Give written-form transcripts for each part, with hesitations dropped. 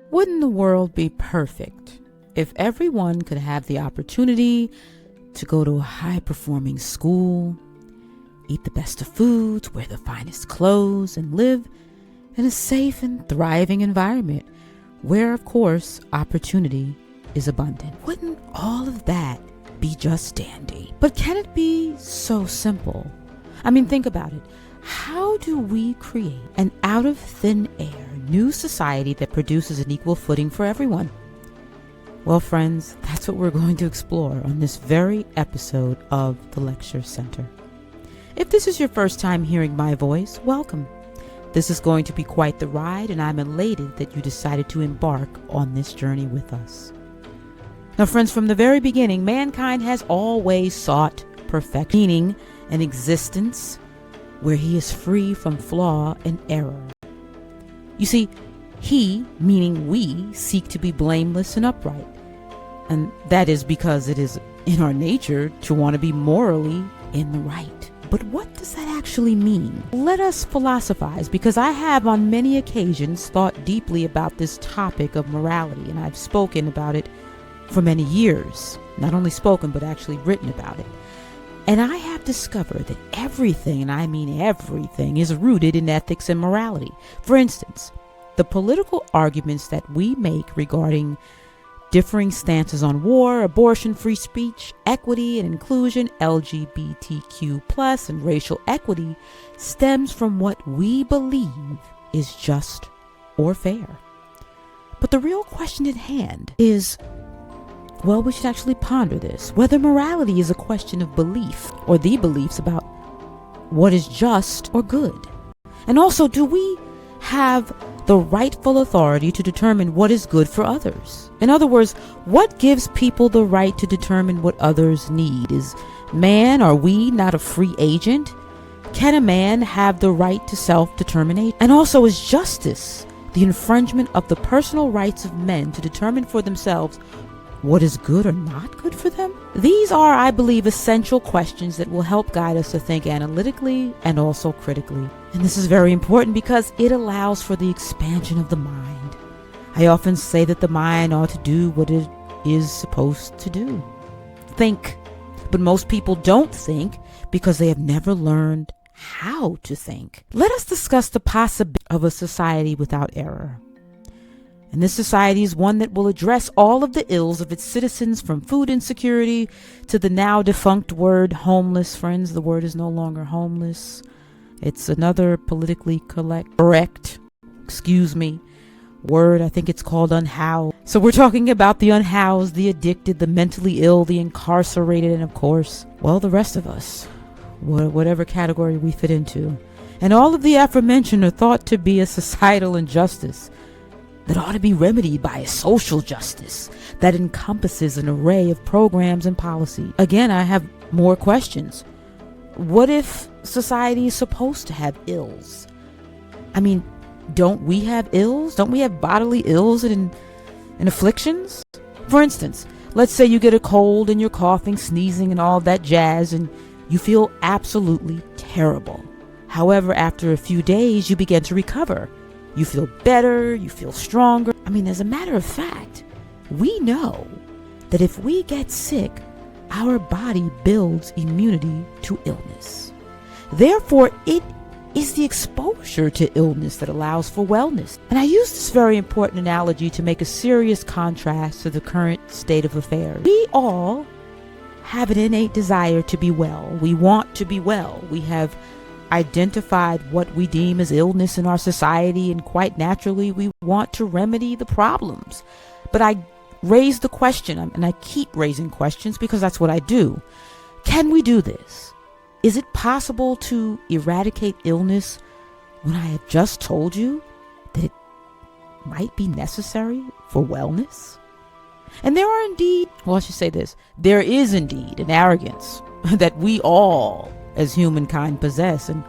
Wouldn't the world be perfect if everyone could have the opportunity to go to a high-performing school, eat the best of foods, wear the finest clothes, and live in a safe and thriving environment where, of course, opportunity is abundant? Wouldn't all of that be just dandy? But can it be so simple? I mean, think about it. How do we create an out of thin air new society that produces an equal footing for everyone? Well, friends, that's what we're going to explore on this very episode of the Lecture Center. If this is your first time hearing my voice, welcome. This is going to be quite the ride, and I'm elated that you decided to embark on this journey with us. Now, friends, from the very beginning, mankind has always sought perfection, meaning an existence where he is free from flaw and error. You see, he, meaning we, seek to be blameless and upright. And that is because it is in our nature to want to be morally in the right. But what does that actually mean? Let us philosophize, because I have on many occasions thought deeply about this topic of morality, and I've spoken about it for many years. Not only spoken, but actually written about it. And I have discovered that everything, and I mean everything, is rooted in ethics and morality. For instance, the political arguments that we make regarding differing stances on war, abortion, free speech, equity and inclusion, LGBTQ+, and racial equity stems from what we believe is just or fair. But the real question at hand is, well, we should actually ponder this, whether morality is a question of belief or the beliefs about what is just or good. And also, do we have the rightful authority to determine what is good for others? In other words, what gives people the right to determine what others need? Is man or we not a free agent? Can a man have the right to self-determination? And also, is justice the infringement of the personal rights of men to determine for themselves what is good or not good for them? These are, I believe, essential questions that will help guide us to think analytically and also critically. And this is very important because it allows for the expansion of the mind. I often say that the mind ought to do what it is supposed to do. Think. But most people don't think because they have never learned how to think. Let us discuss the possibility of a society without error. And this society is one that will address all of the ills of its citizens, from food insecurity to the now defunct word homeless. Friends, the word is no longer homeless. It's another politically correct word. I think it's called unhoused. So we're talking about the unhoused, the addicted, the mentally ill, the incarcerated, and of course, well, the rest of us, whatever category we fit into. And all of the aforementioned are thought to be a societal injustice that ought to be remedied by a social justice that encompasses an array of programs and policy. Again, I have more questions. What if society is supposed to have ills? I mean, don't we have ills? Don't we have bodily ills and afflictions? For instance, let's say you get a cold and you're coughing, sneezing, and all that jazz, and you feel absolutely terrible. However, after a few days, you begin to recover. You feel better, you feel stronger. I mean, as a matter of fact, we know that if we get sick, our body builds immunity to illness. Therefore, it is the exposure to illness that allows for wellness. And I use this very important analogy to make a serious contrast to the current state of affairs. We all have an innate desire to be well. We want to be well. We have identified what we deem as illness in our society, and quite naturally we want to remedy the problems. But I raise the question, and I keep raising questions because that's what I do. Can we do this? Is it possible to eradicate illness when I have just told you that it might be necessary for wellness? And there are indeed, well, I should say this, there is indeed an arrogance that we all as humankind possess, and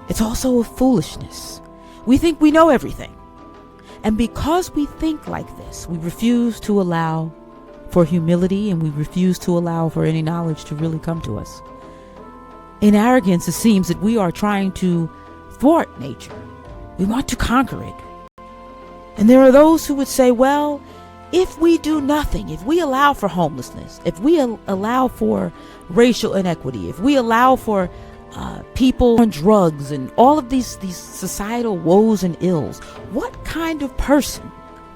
it's also a foolishness. We think we know everything, and because we think like this, we refuse to allow for humility, and we refuse to allow for any knowledge to really come to us. In arrogance, it seems that we are trying to thwart nature. We want to conquer it. And there are those who would say, well, if we do nothing, if we allow for homelessness, if we allow for racial inequity, if we allow for people on drugs and all of these societal woes and ills, what kind of person,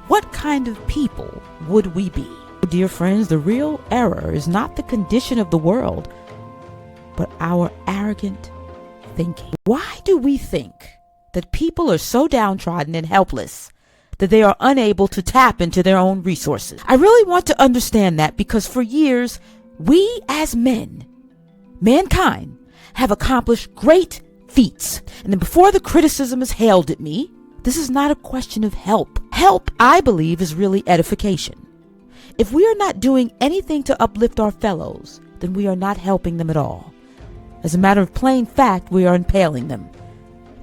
what kind of people would we be? Dear friends, the real error is not the condition of the world, but our arrogant thinking. Why do we think that people are so downtrodden and helpless that they are unable to tap into their own resources? I really want to understand that, because for years, we as men, mankind, have accomplished great feats. And then before the criticism is hailed at me, this is not a question of help. Help, I believe, is really edification. If we are not doing anything to uplift our fellows, then we are not helping them at all. As a matter of plain fact, we are impaling them.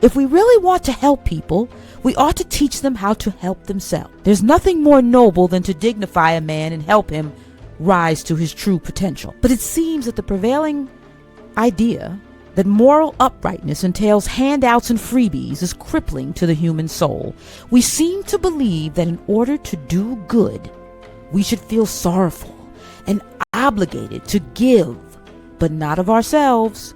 If we really want to help people, we ought to teach them how to help themselves. There's nothing more noble than to dignify a man and help him rise to his true potential. But it seems that the prevailing idea that moral uprightness entails handouts and freebies is crippling to the human soul. We seem to believe that in order to do good, we should feel sorrowful and obligated to give, but not of ourselves,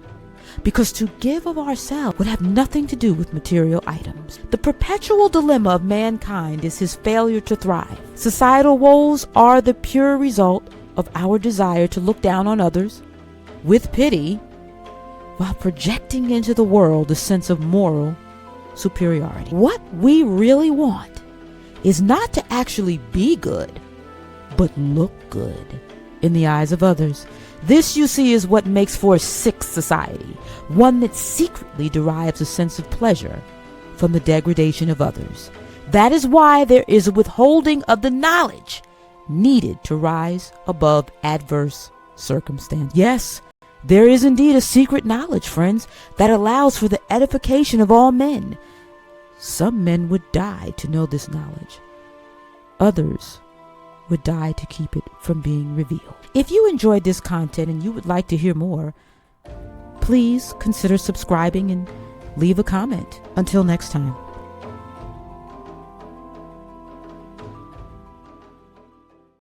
because to give of ourselves would have nothing to do with material items. The perpetual dilemma of mankind is his failure to thrive. Societal woes are the pure result of our desire to look down on others with pity, while projecting into the world a sense of moral superiority. What we really want is not to actually be good, but look good in the eyes of others. This, you see, is what makes for a sick society, one that secretly derives a sense of pleasure from the degradation of others. That is why there is a withholding of the knowledge needed to rise above adverse circumstance. Yes, there is indeed a secret knowledge, friends, that allows for the edification of all men. Some men would die to know this knowledge. Others would die to keep it from being revealed. If you enjoyed this content and you would like to hear more, please consider subscribing and leave a comment. Until next time.